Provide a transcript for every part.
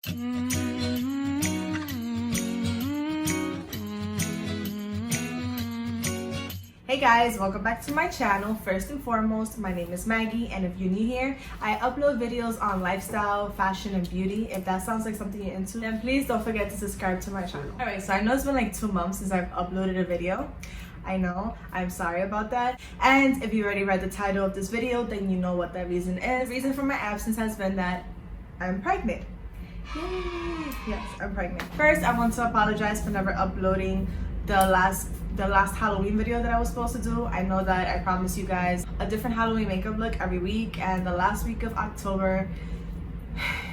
Hey guys, welcome back to my channel. First and foremost, my name is Maggie, and if you're new here, I upload videos on lifestyle, fashion, and beauty. If that sounds like something you're into, then please don't forget to subscribe to my channel. Alright, so I know it's been like 2 months since I've uploaded a video. I know, I'm sorry about that. And if you already read the title of this video, then you know what that reason is. The reason for my absence has been that I'm pregnant. Yay! Yes, I'm pregnant. First, I want to apologize for never uploading the last Halloween video that I was supposed to do. I know that I promised you guys a different Halloween makeup look every week, and the last week of October,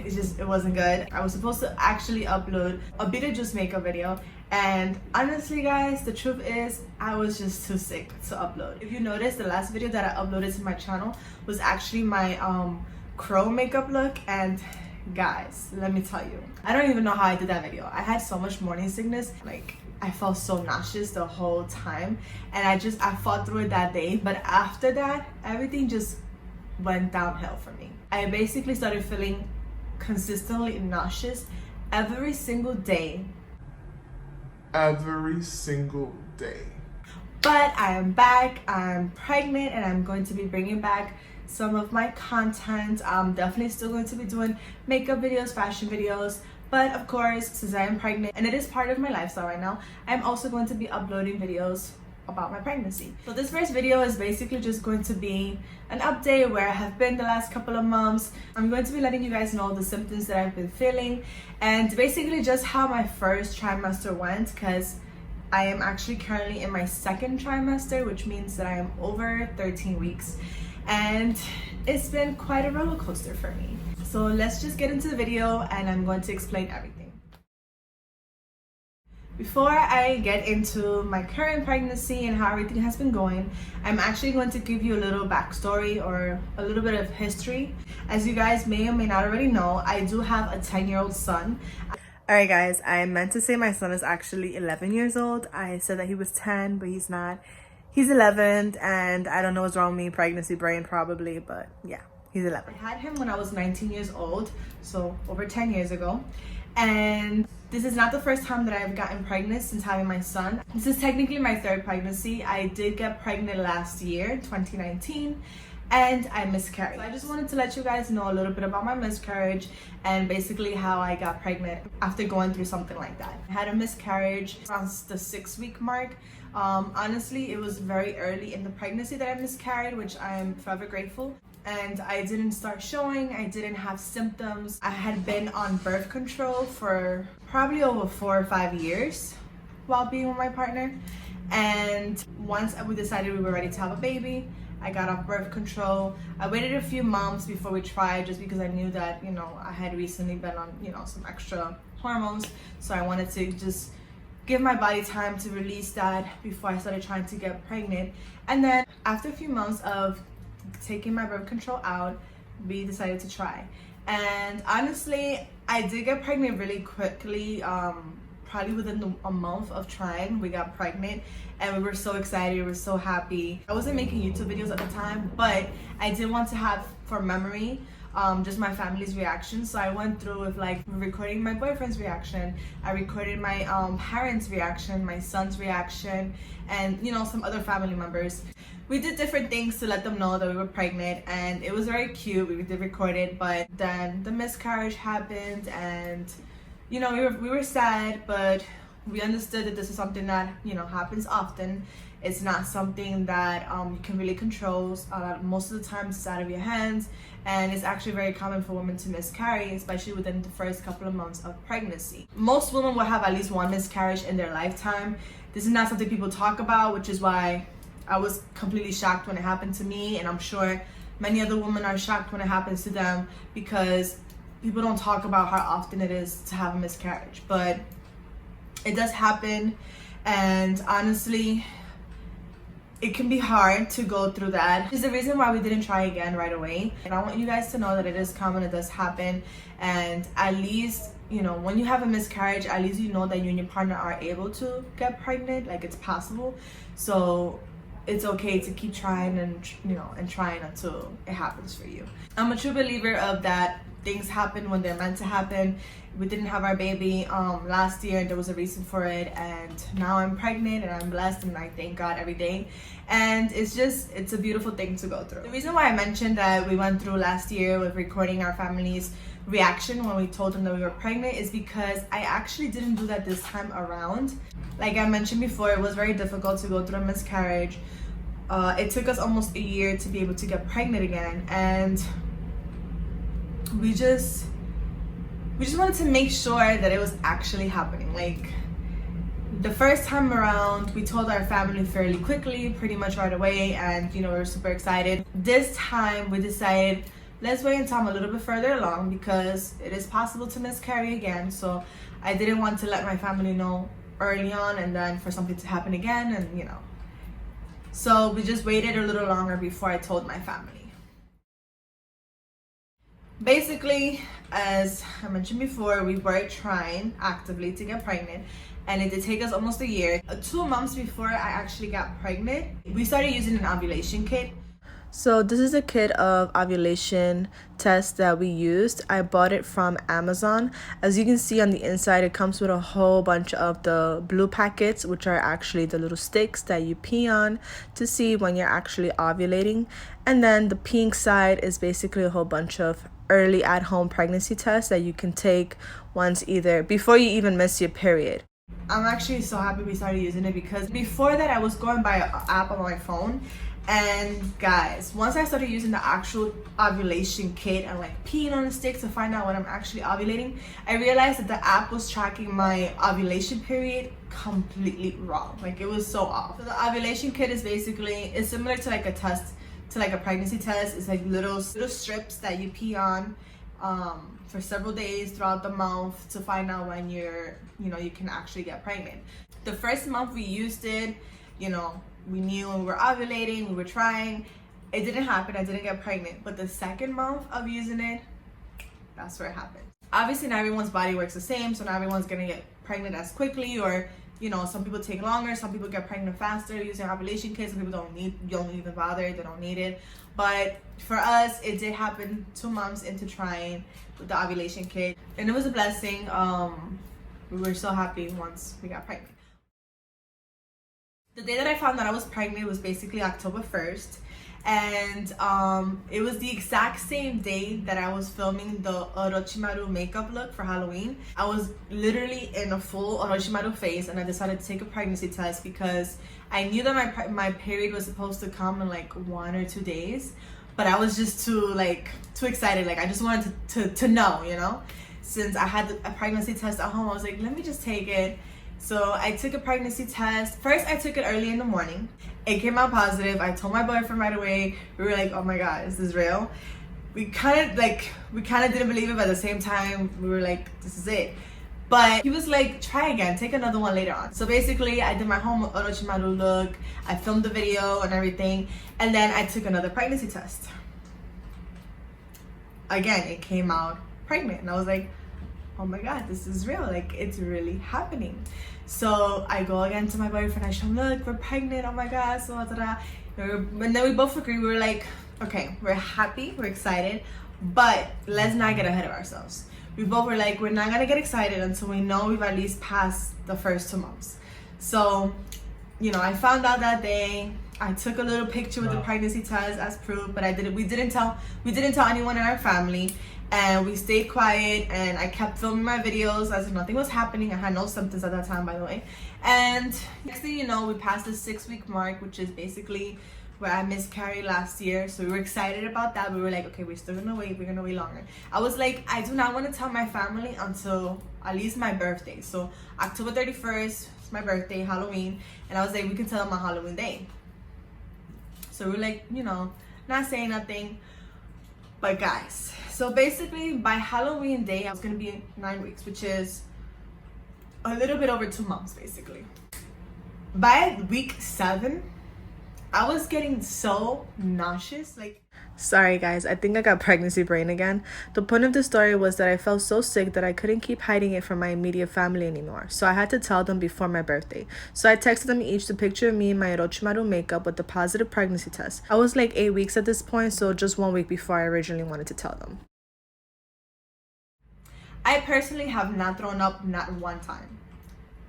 it wasn't good. I was supposed to actually upload a Beetlejuice makeup video, and honestly guys, the truth is I was just too sick to upload. If you noticed, the last video that I uploaded to my channel was actually my crow makeup look, and guys, let me tell you, I don't even know how I did that video. I had so much morning sickness, like I felt so nauseous the whole time, and I fought through it that day. But after that, everything just went downhill for me. I basically started feeling consistently nauseous every single day. Every single day. But I am back, I'm pregnant, and I'm going to be bringing back some of my content. I'm definitely still going to be doing makeup videos, fashion videos, but of course, since I am pregnant and it is part of my lifestyle right now, I'm also going to be uploading videos about my pregnancy. So this first video is basically just going to be an update where I have been the last couple of months. I'm going to be letting you guys know the symptoms that I've been feeling, and basically just how my first trimester went, because I am actually currently in my second trimester, which means that I am over 13 weeks. And it's been quite a roller coaster for me. So let's just get into the video, and I'm going to explain everything. Before I get into my current pregnancy and how everything has been going, I'm actually going to give you a little backstory or a little bit of history. As you guys may or may not already know, I do have a 10-year-old son. Alright guys, I meant to say my son is actually 11 years old. I said that he was 10, but he's not. He's 11, and I don't know what's wrong with me, pregnancy brain probably, but yeah, he's 11. I had him when I was 19 years old, so over 10 years ago. And this is not the first time that I've gotten pregnant since having my son. This is technically my third pregnancy. I did get pregnant last year, 2019, and I miscarried. So I just wanted to let you guys know a little bit about my miscarriage and basically how I got pregnant after going through something like that. I had a miscarriage around the 6-week mark. Honestly, it was very early in the pregnancy that I miscarried, which I am forever grateful. And I didn't start showing, I didn't have symptoms. I had been on birth control for probably over 4 or 5 years while being with my partner. And once we decided we were ready to have a baby, I got off birth control. I waited a few months before we tried, just because I knew that, you know, I had recently been on, you know, some extra hormones. So I wanted to just give my body time to release that before I started trying to get pregnant. And then after a few months of taking my birth control out, we decided to try. And honestly, I did get pregnant really quickly. Probably within a month of trying, we got pregnant, and we were so excited, we were so happy. I wasn't making YouTube videos at the time, but I did want to have for memory just my family's reaction. So I went through with like recording my boyfriend's reaction, I recorded my parents' reaction, my son's reaction, and you know, some other family members. We did different things to let them know that we were pregnant, and it was very cute. We did record it, but then the miscarriage happened, and you know, we were sad, but we understood that this is something that, you know, happens often. It's not something that you can really control. Most of the time it's out of your hands, and it's actually very common for women to miscarry, especially within the first couple of months of pregnancy. Most women will have at least one miscarriage in their lifetime. This is not something people talk about, which is why I was completely shocked when it happened to me, and I'm sure many other women are shocked when it happens to them, because people don't talk about how often it is to have a miscarriage. But it does happen, and honestly, it can be hard to go through that. It's the reason why we didn't try again right away. And I want you guys to know that it is common, it does happen, and at least, you know, when you have a miscarriage, at least you know that you and your partner are able to get pregnant, like it's possible. So it's okay to keep trying and, you know, and trying until it happens for you. I'm a true believer of that things happen when they're meant to happen. We didn't have our baby last year, and there was a reason for it, and now I'm pregnant and I'm blessed, and I thank God every day. And it's a beautiful thing to go through. The reason why I mentioned that we went through last year with recording our family's reaction when we told them that we were pregnant is because I actually didn't do that this time around. Like I mentioned before, it was very difficult to go through a miscarriage. It took us almost a year to be able to get pregnant again, and we just wanted to make sure that it was actually happening. Like the first time around, we told our family fairly quickly, pretty much right away, and we were super excited. This time we decided, let's wait until I'm a little bit further along, because it is possible to miscarry again. So I didn't want to let my family know early on and then for something to happen again, and so we just waited a little longer before I told my family. Basically, as I mentioned before, we were trying actively to get pregnant, and it did take us almost a year. 2 months before I actually got pregnant, we started using an ovulation kit. So this is a kit of ovulation tests that we used. I bought it from Amazon. As you can see on the inside, it comes with a whole bunch of the blue packets, which are actually the little sticks that you pee on to see when you're actually ovulating. And then the pink side is basically a whole bunch of early at-home pregnancy tests that you can take once before you even miss your period. I'm actually so happy we started using it, because before that I was going by an app on my phone. And guys, once I started using the actual ovulation kit and like peeing on the sticks to find out when I'm actually ovulating, I realized that the app was tracking my ovulation period completely wrong. Like it was so off. So the ovulation kit is it's similar to like a test, to like a pregnancy test. It's like little strips that you pee on for several days throughout the month to find out when you can actually get pregnant. The first month we used it, we knew we were ovulating, we were trying. It didn't happen, I didn't get pregnant. But the second month of using it, that's where it happened. Obviously not everyone's body works the same, so not everyone's gonna get pregnant as quickly, or some people take longer, some people get pregnant faster using ovulation kits, some people don't even bother, they don't need it. But for us, it did happen 2 months into trying with the ovulation kit, and it was a blessing. We were so happy once we got pregnant. The day that I found that I was pregnant was basically October 1st, and it was the exact same day that I was filming the Orochimaru makeup look for Halloween. I was literally in a full Orochimaru face, and I decided to take a pregnancy test because I knew that my period was supposed to come in like 1 or 2 days, but I was just too excited. Like I just wanted to know, Since I had a pregnancy test at home, I was like, let me just take it. So I took a pregnancy test. First, I took it early in the morning. It came out positive. I told my boyfriend right away. We were like, oh my God, is this real? We kind of didn't believe it, but at the same time, we were like, this is it. But he was like, try again, take another one later on. So basically, I did my home Orochimaru look. I filmed the video and everything. And then I took another pregnancy test. Again, it came out pregnant. And I was like, oh my God, this is real. Like, it's really happening. So I go again to my boyfriend. I show him, look, we're pregnant. Oh my God. So and then we both agree. We were like, okay, we're happy, we're excited, but let's not get ahead of ourselves. We both were like, we're not gonna get excited until we know we've at least passed the first 2 months. So, I found out that day. I took a little picture with the pregnancy test as proof, but we didn't tell anyone in our family. And we stayed quiet, and I kept filming my videos as if nothing was happening. I had no symptoms at that time, by the way. And next thing you know, we passed the 6-week mark, which is basically where I miscarried last year. So we were excited about that. We were like, okay, we're still gonna wait, we're gonna wait longer. I was like, I do not want to tell my family until at least my birthday. So October 31st is my birthday, Halloween. And I was like, we can tell them on Halloween day. So we're like, not saying nothing. But guys, so basically by Halloween day, I was gonna be 9 weeks, which is a little bit over 2 months, basically. By week 7, I was getting so nauseous, Sorry guys, I think I got pregnancy brain again. The point of the story was that I felt so sick that I couldn't keep hiding it from my immediate family anymore. So I had to tell them before my birthday. So I texted them each the picture of me in my Orochimaru makeup with the positive pregnancy test. I was like 8 weeks at this point, so just 1 week before I originally wanted to tell them. I personally have not thrown up, not one time.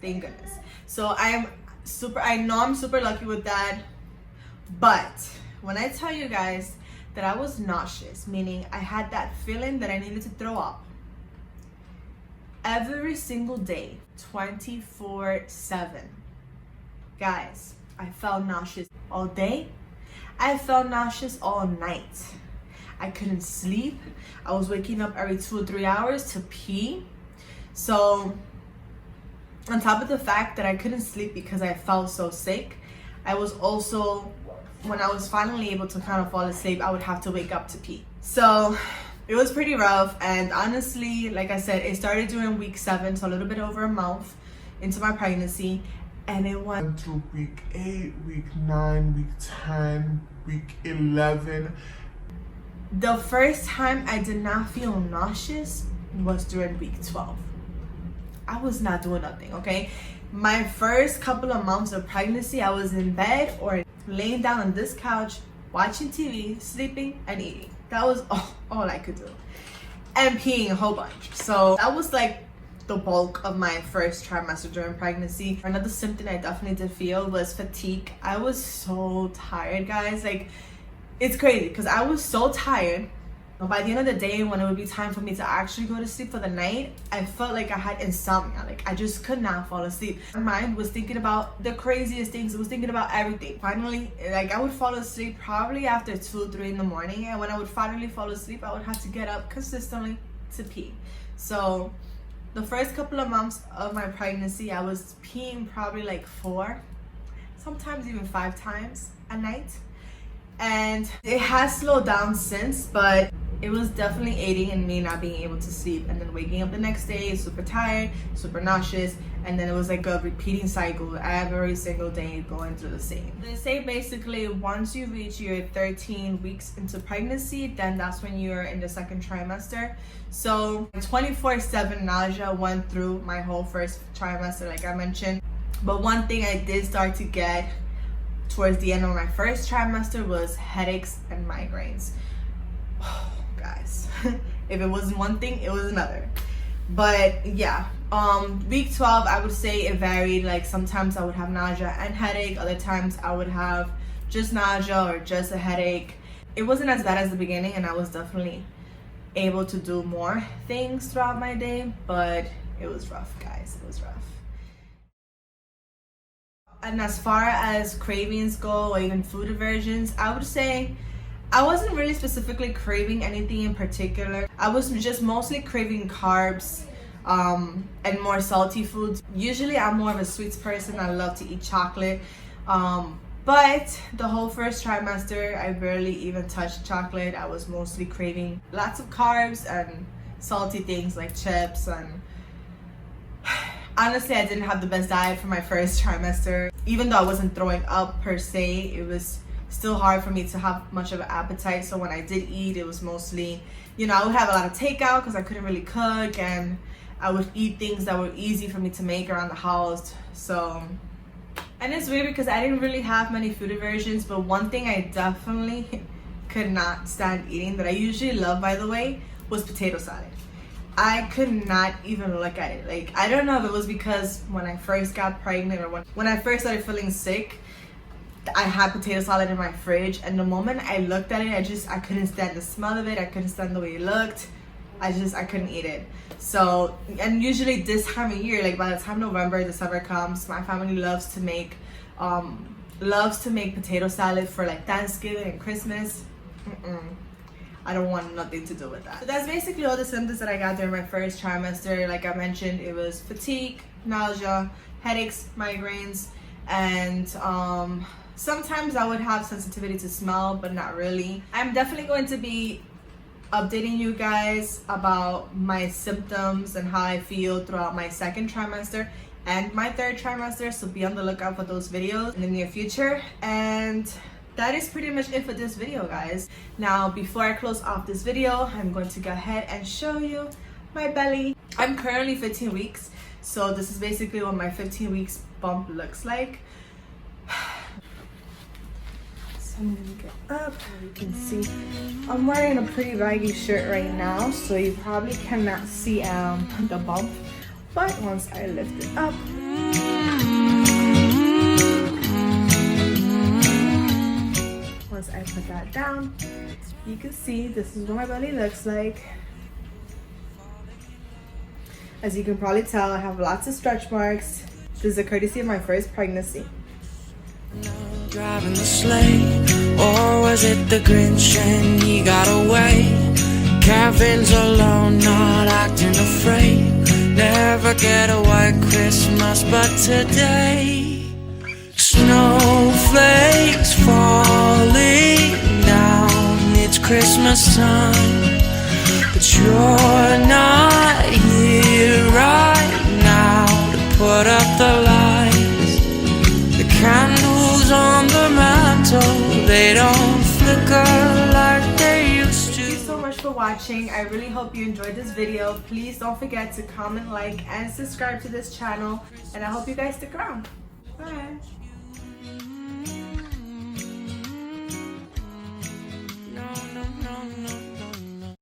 Thank goodness. So I know I'm super lucky with that. But when I tell you guys that I was nauseous, meaning I had that feeling that I needed to throw up every single day, 24/7. Guys, I felt nauseous all day. I felt nauseous all night. I couldn't sleep. I was waking up every 2 or 3 hours to pee. So on top of the fact that I couldn't sleep because I felt so sick, I was also, when I was finally able to kind of fall asleep, I would have to wake up to pee. So it was pretty rough. And honestly, like I said, it started during week 7, so a little bit over a month into my pregnancy. And it went through week 8, week 9, week 10, week 11. The first time I did not feel nauseous was during week 12. I was not doing nothing, okay? My first couple of months of pregnancy, I was in bed or laying down on this couch, watching TV, sleeping, and eating. That was all I could do. And peeing a whole bunch. So that was like the bulk of my first trimester during pregnancy. Another symptom I definitely did feel was fatigue. I was so tired, guys. Like, it's crazy because I was so tired. By the end of the day, when it would be time for me to actually go to sleep for the night, I felt like I had insomnia. Like, I just could not fall asleep. My mind was thinking about the craziest things. It was thinking about everything. Finally, like, I would fall asleep probably after 2 or 3 in the morning. And when I would finally fall asleep, I would have to get up consistently to pee. So the first couple of months of my pregnancy, I was peeing probably like 4, sometimes even 5 times a night. And it has slowed down since, but it was definitely aiding in me not being able to sleep, and then waking up the next day super tired, super nauseous, and then it was like a repeating cycle every single day going through the same. They say basically once you reach your 13 weeks into pregnancy, then that's when you're in the second trimester. So 24/7 nausea went through my whole first trimester, like I mentioned. But one thing I did start to get towards the end of my first trimester was headaches and migraines. Oh, guys, if it wasn't one thing, it was another. But yeah, week 12, I would say it varied. Like, sometimes I would have nausea and headache, other times I would have just nausea or just a headache. It wasn't as bad as the beginning, and I was definitely able to do more things throughout my day, but it was rough, guys. It was rough. And as far as cravings go, or even food aversions, I would say I wasn't really specifically craving anything in particular. I was just mostly craving carbs and more salty foods. Usually I'm more of a sweets person. I love to eat chocolate. But the whole first trimester, I barely even touched chocolate. I was mostly craving lots of carbs and salty things like chips. And honestly, I didn't have the best diet for my first trimester. Even though I wasn't throwing up per se, it was still hard for me to have much of an appetite. So when I did eat, it was mostly, I would have a lot of takeout because I couldn't really cook, and I would eat things that were easy for me to make around the house. So, and it's weird because I didn't really have many food aversions, but one thing I definitely could not stand eating, that I usually love, by the way, was potato salad. I could not even look at it. Like, I don't know if it was because when I first got pregnant or when I first started feeling sick, I had potato salad in my fridge, and the moment I looked at it, I couldn't stand the smell of it. I couldn't stand the way it looked. I couldn't eat it. So, and usually this time of year, like by the time November, December comes, my family loves to make potato salad for like Thanksgiving and Christmas. I don't want nothing to do with that. So that's basically all the symptoms that I got during my first trimester. Like I mentioned, it was fatigue, nausea, headaches, migraines, and sometimes I would have sensitivity to smell, but not really. I'm definitely going to be updating you guys about my symptoms and how I feel throughout my second trimester and my third trimester, so be on the lookout for those videos in the near future. And that is pretty much it for this video, guys. Now, before I close off this video, I'm going to go ahead and show you my belly. I'm currently 15 weeks, so this is basically what my 15 weeks bump looks like. So I'm gonna get up. As you can see, I'm wearing a pretty baggy shirt right now, so you probably cannot see the bump. But once I lift it up, once I put that down, you can see this is what my belly looks like. As you can probably tell, I have lots of stretch marks. This is a courtesy of my first pregnancy. Driving the sleigh, or was it the Grinch and he got away? Cravings alone, not acting afraid. Never get a white Christmas, but today snowflakes falling down. It's Christmas time, but you're not here right now to put up the lights. The candles on the mantle, they don't flicker like they used to. Thank you so much for watching. I really hope you enjoyed this video. Please don't forget to comment, like, and subscribe to this channel. And I hope you guys stick around. Bye.